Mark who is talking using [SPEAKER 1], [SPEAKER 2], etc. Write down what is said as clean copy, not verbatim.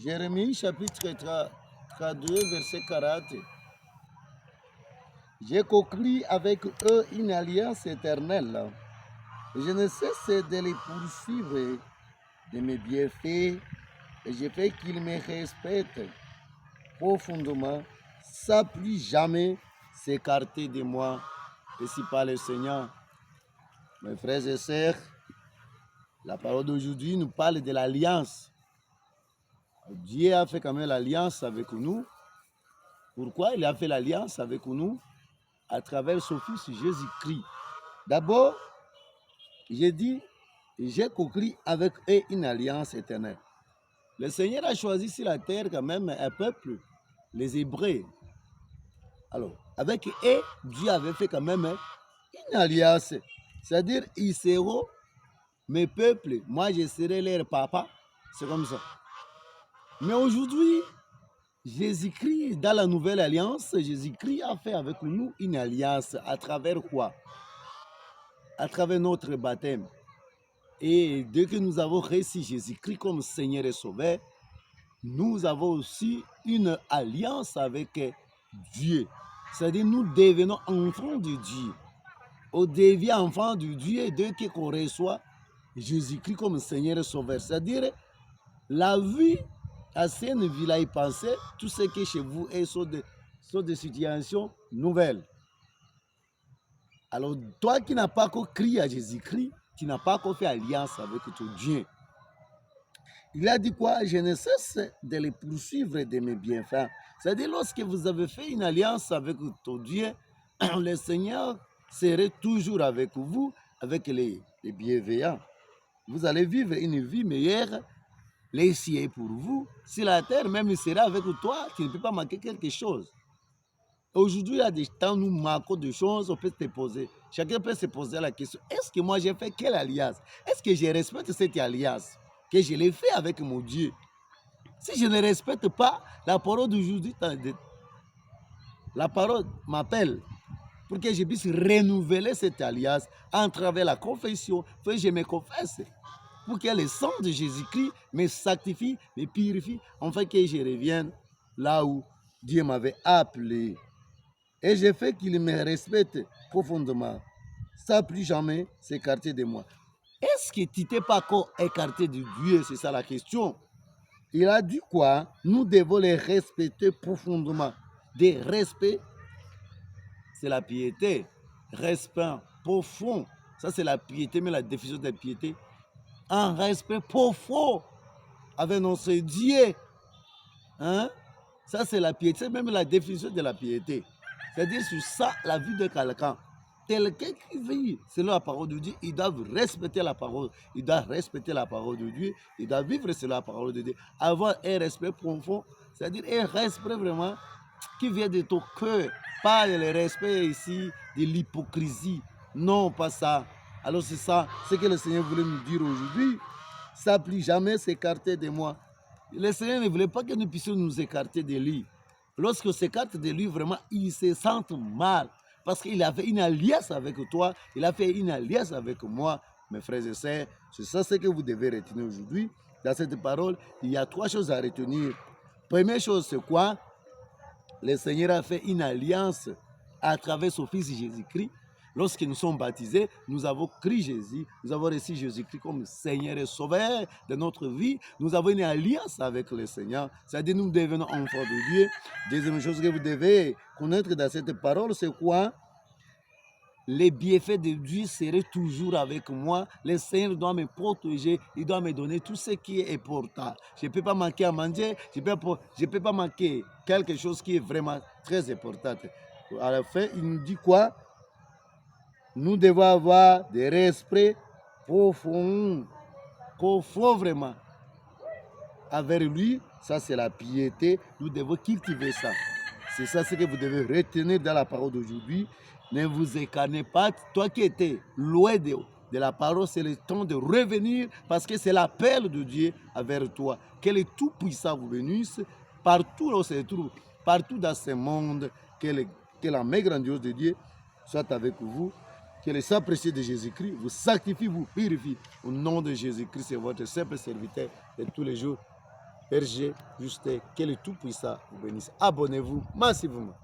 [SPEAKER 1] Jérémie chapitre 32, verset 40. J'ai conclu avec eux une alliance éternelle. Je ne cesse de les poursuivre de mes bienfaits et je fais qu'ils me respectent profondément sans plus jamais s'écarter de moi. Et si par le Seigneur, mes frères et sœurs, la parole d'aujourd'hui nous parle de l'alliance. Dieu a fait quand même l'alliance avec nous. Pourquoi il a fait l'alliance avec nous? À travers son Fils Jésus-Christ. D'abord, j'ai dit, j'ai conclu avec eux une alliance éternelle. Le Seigneur a choisi sur la terre quand même un peuple, les Hébreux. Alors, avec eux, Dieu avait fait quand même une alliance. C'est-à-dire, ils seront mes peuples, moi je serai leur papa. C'est comme ça. Mais aujourd'hui, Jésus-Christ, dans la nouvelle alliance, Jésus-Christ a fait avec nous une alliance. À travers quoi? À travers notre baptême. Et dès que nous avons reçu Jésus-Christ comme Seigneur et Sauveur, nous avons aussi une alliance avec Dieu. C'est-à-dire nous devenons enfants de Dieu. On devient enfant de Dieu dès qu'on reçoit Jésus-Christ comme Seigneur et Sauveur. C'est-à-dire la vie ancienne vie là, il pensait tout ce qui est chez vous sont des situations nouvelles. Alors toi qui n'as pas encore crié à Jésus-Christ, qui n'as pas encore fait alliance avec ton Dieu, il a dit quoi? Je ne cesse de les poursuivre de mes bienfaits. C'est-à-dire, lorsque vous avez fait une alliance avec ton Dieu, le Seigneur serait toujours avec vous, avec les bienveillants. Vous allez vivre une vie meilleure. Les cieux pour vous. Si la terre même sera avec toi, tu ne peux pas manquer quelque chose. Aujourd'hui, il y a des temps où nous manquons de choses, on peut se poser. Chacun peut se poser la question, est-ce que moi j'ai fait quelle alliance? Est-ce que je respecte cette alliance? Que je l'ai fait avec mon Dieu? Si je ne respecte pas, la parole d'aujourd'hui, la parole m'appelle pour que je puisse renouveler cette alliance à travers la confession, que je me confesse, pour que le sang de Jésus-Christ me sanctifie, me purifie, afin que je revienne là où Dieu m'avait appelé. Et j'ai fait qu'il me respecte profondément, sans plus jamais s'écarter de moi. Est-ce que tu t'es pas encore écarté de Dieu? C'est ça la question. Il a dit quoi? Nous devons les respecter profondément. Des respects, c'est la piété. Respect profond, ça c'est la piété, mais la définition de la piété. Un respect profond avec notre Dieu. Hein? Ça c'est la piété, même la définition de la piété. C'est-à-dire sur ça, la vie de quelqu'un. Quelqu'un qui vit selon la parole de Dieu, il doit respecter la parole. Il doit respecter la parole de Dieu. Il doit vivre selon la parole de Dieu. Avoir un respect profond, c'est-à-dire un respect vraiment qui vient de ton cœur. Pas le respect ici de l'hypocrisie. Non, pas ça. Alors c'est ça, ce que le Seigneur voulait nous dire aujourd'hui. Ça plus jamais s'écarter de moi. Le Seigneur ne voulait pas que nous puissions nous écarter de lui. Lorsqu'on s'écarte de lui, vraiment, il se sent mal. Parce qu'il a fait une alliance avec toi, il a fait une alliance avec moi, mes frères et sœurs. C'est ça ce que vous devez retenir aujourd'hui. Dans cette parole, il y a trois choses à retenir. Première chose, c'est quoi? Le Seigneur a fait une alliance à travers son Fils Jésus-Christ. Lorsque nous sommes baptisés, nous avons crié Jésus, nous avons reçu Jésus-Christ comme Seigneur et Sauveur de notre vie. Nous avons une alliance avec le Seigneur, c'est-à-dire nous devenons enfants de Dieu. Deuxième chose que vous devez connaître dans cette parole, c'est quoi? Les bienfaits de Dieu seraient toujours avec moi. Le Seigneur doit me protéger, il doit me donner tout ce qui est important. Je ne peux pas manquer à manger, je ne peux pas manquer quelque chose qui est vraiment très important. À la fin, il nous dit quoi? Nous devons avoir des respects profonds vraiment avec lui. Ça, c'est la piété. Nous devons cultiver ça. C'est ça ce que vous devez retenir dans la parole d'aujourd'hui. Ne vous écartez pas. Toi qui étais loin de la parole, c'est le temps de revenir parce que c'est l'appel de Dieu envers toi. Que le Tout-Puissant vous bénisse partout où on se trouve, partout dans ce monde. Que la main grandiose de Dieu soit avec vous. Que le sang précieux de Jésus-Christ vous sanctifie, vous purifie. Au nom de Jésus-Christ, c'est votre simple serviteur de tous les jours. RG, juste que le Tout-Puissant vous bénisse. Abonnez-vous massivement.